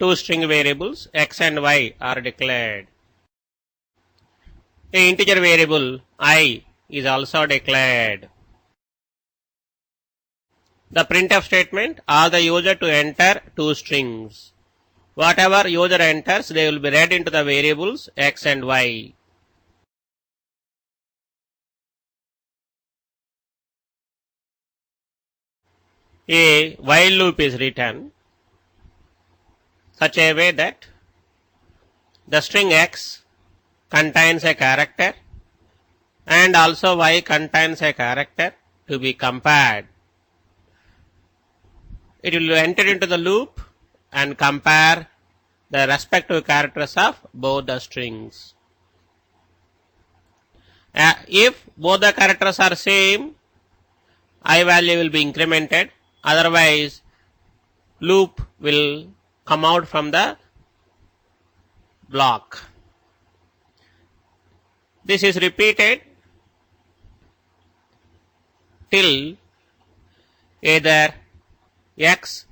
two string variables x and y are declared. A integer variable I is also declared. The printf statement asks the user to enter two strings. Whatever user enters, they will be read into the variables x and y. A while loop is written such a way that the string x contains a character and also y contains a character to be compared. It will enter into the loop and compare the respective characters of both the strings. If both the characters are same, I value will be incremented, otherwise loop will come out from the block. This is repeated till either x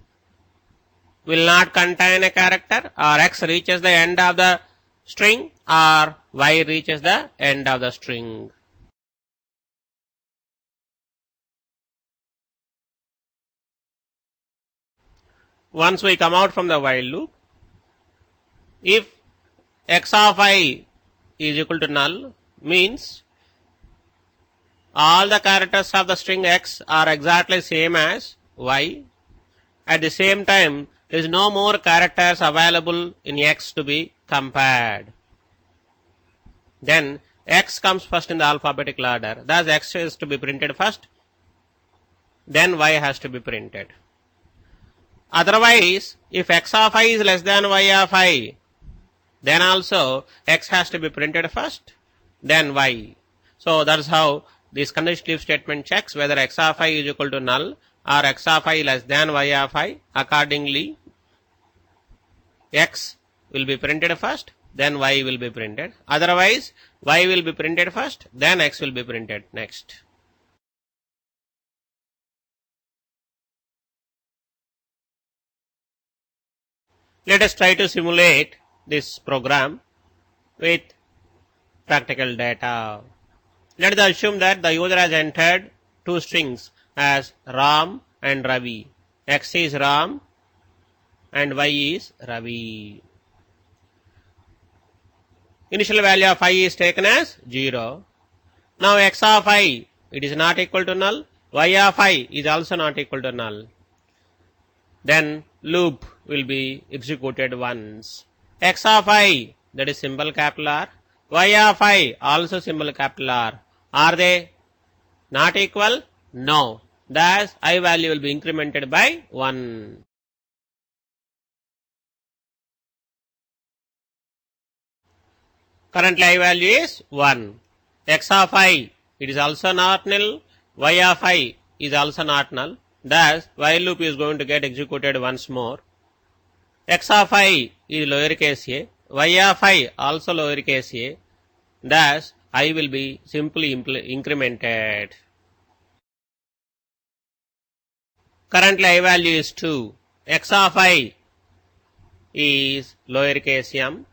will not contain a character, or x reaches the end of the string, or y reaches the end of the string. Once we come out from the while loop, if x of I is equal to null, means all the characters of the string x are exactly same as y. At the same time, there is no more characters available in x to be compared. Then x comes first in the alphabetical order. Thus x is to be printed first, then y has to be printed. Otherwise, if x of I is less than y of I, then also x has to be printed first, then y. So that is how this conditional if statement checks whether x of I is equal to null or x of I less than y of I. Accordingly, x will be printed first, then y will be printed. Otherwise, y will be printed first, then x will be printed next. Let us try to simulate this program with practical data. Let us assume that the user has entered two strings as Ram and Ravi. X is Ram and y is Ravi. Initial value of I is taken as 0. Now x of I, it is not equal to null. Y of I is also not equal to null. Then loop will be executed once. X of I, that is symbol capital R. Y of I, also symbol capital R. Are they not equal? No. Thus, I value will be incremented by 1. Currently, I value is 1. X of I, it is also not null. Y of I is also not null. Thus, while loop is going to get executed once more. X of I is lowercase a. Y of I also lowercase a. Thus, I will be simply incremented. Currently, I value is 2. X of I is lowercase m.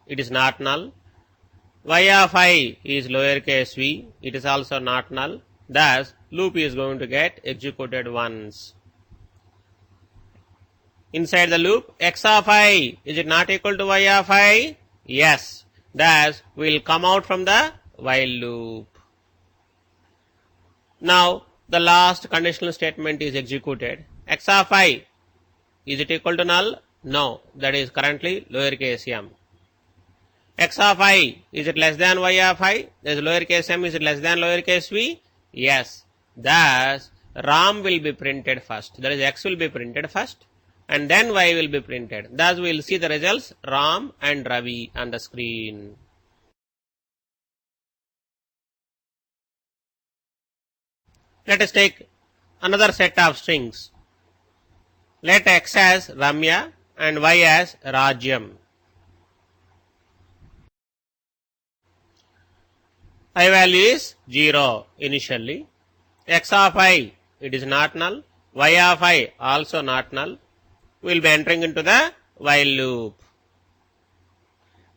It is not null. Y of I is lowercase v. It is also not null. Thus, loop is going to get executed once. Inside the loop, x of I, is it not equal to y of I? Yes. Thus, we will come out from the while loop. Now, the last conditional statement is executed. X of I, is it equal to null? No. That is currently lowercase m. X of I, is it less than y of I? There is lowercase m, is it less than lowercase v? Yes. Thus, Ram will be printed first. That is, x will be printed first, and then y will be printed. Thus, we will see the results Ram and Ravi on the screen. Let us take another set of strings. Let x as Ramya and y as Rajyam. I value is 0 initially. X of I, it is not null. Y of I, also not null. We will be entering into the while loop.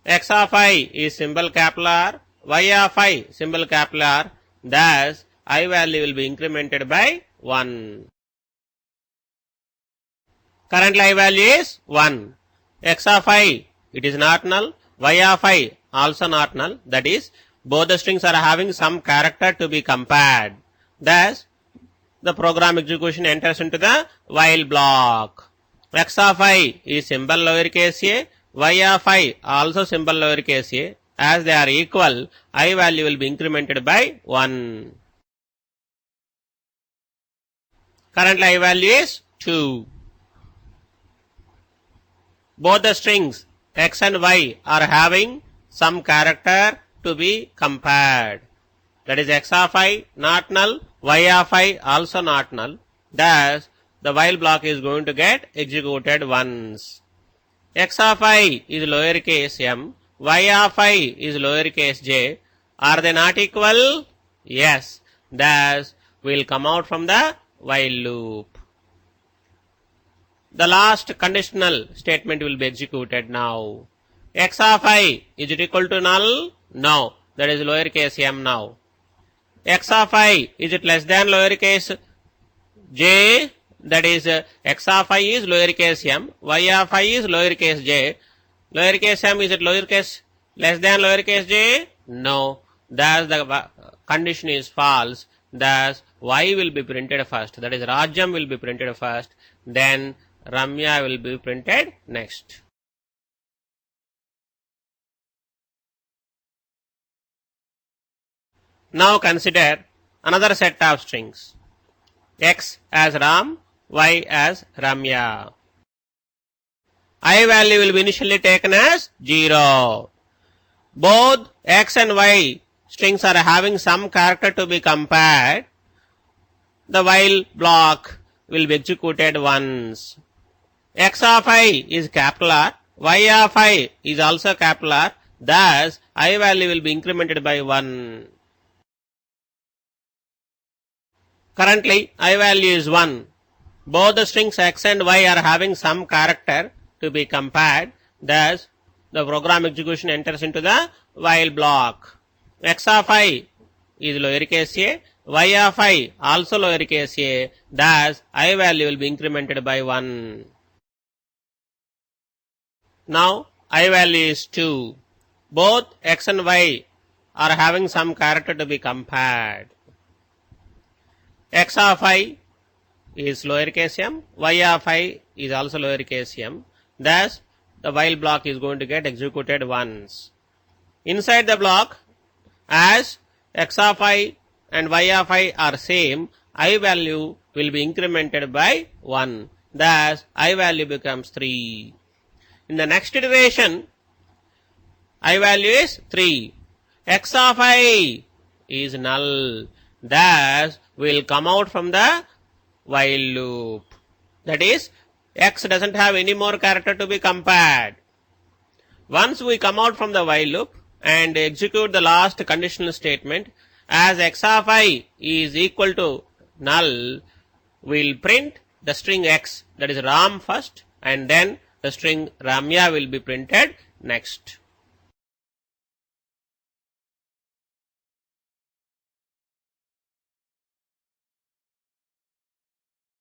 X of I is symbol capital R, Y of I symbol capital R, thus I value will be incremented by 1. Currently I value is 1. X of I, it is not null, Y of I also not null, that is both the strings are having some character to be compared. Thus the program execution enters into the while block. X of I is symbol lowercase a, Y of I also symbol lowercase a. As they are equal, I value will be incremented by 1. Currently I value is 2. Both the strings X and Y are having some character to be compared. That is X of I not null, Y of I also not null. Thus the while block is going to get executed once. X of I is lowercase m, Y of I is lowercase j. Are they not equal? Yes. Thus we will come out from the while loop. The last conditional statement will be executed now. X of I, is it equal to null? No. That is lowercase m now. X of I, is it less than lowercase j? That is X of I is lowercase m, Y of I is lowercase j. Lowercase m, is it lowercase less than lowercase j? No. Thus the condition is false. Thus Y will be printed first. That is Rajyam will be printed first. Then Ramya will be printed next. Now consider another set of strings. X as Ram, Y as Ramya. I value will be initially taken as 0. Both X and Y strings are having some character to be compared. The while block will be executed once. X of I is capital R, Y of I is also capital R. Thus I value will be incremented by 1. Currently I value is 1. Both the strings X and Y are having some character to be compared. Thus the program execution enters into the while block. X of I is lowercase a, Y of I also lowercase a. Thus I value will be incremented by 1. Now I value is 2. Both X and Y are having some character to be compared. X of I is lowercase m, Y of I is also lowercase m. Thus the while block is going to get executed once. Inside the block, as X of I and Y of I are same, I value will be incremented by 1. Thus I value becomes 3. In the next iteration, I value is 3. X of I is null. Thus we will come out from the while loop. That is, X doesn't have any more character to be compared. Once we come out from the while loop and execute the last conditional statement, as X of I is equal to null, we will print the string X, that is Ram first, and then the string Ramya will be printed next.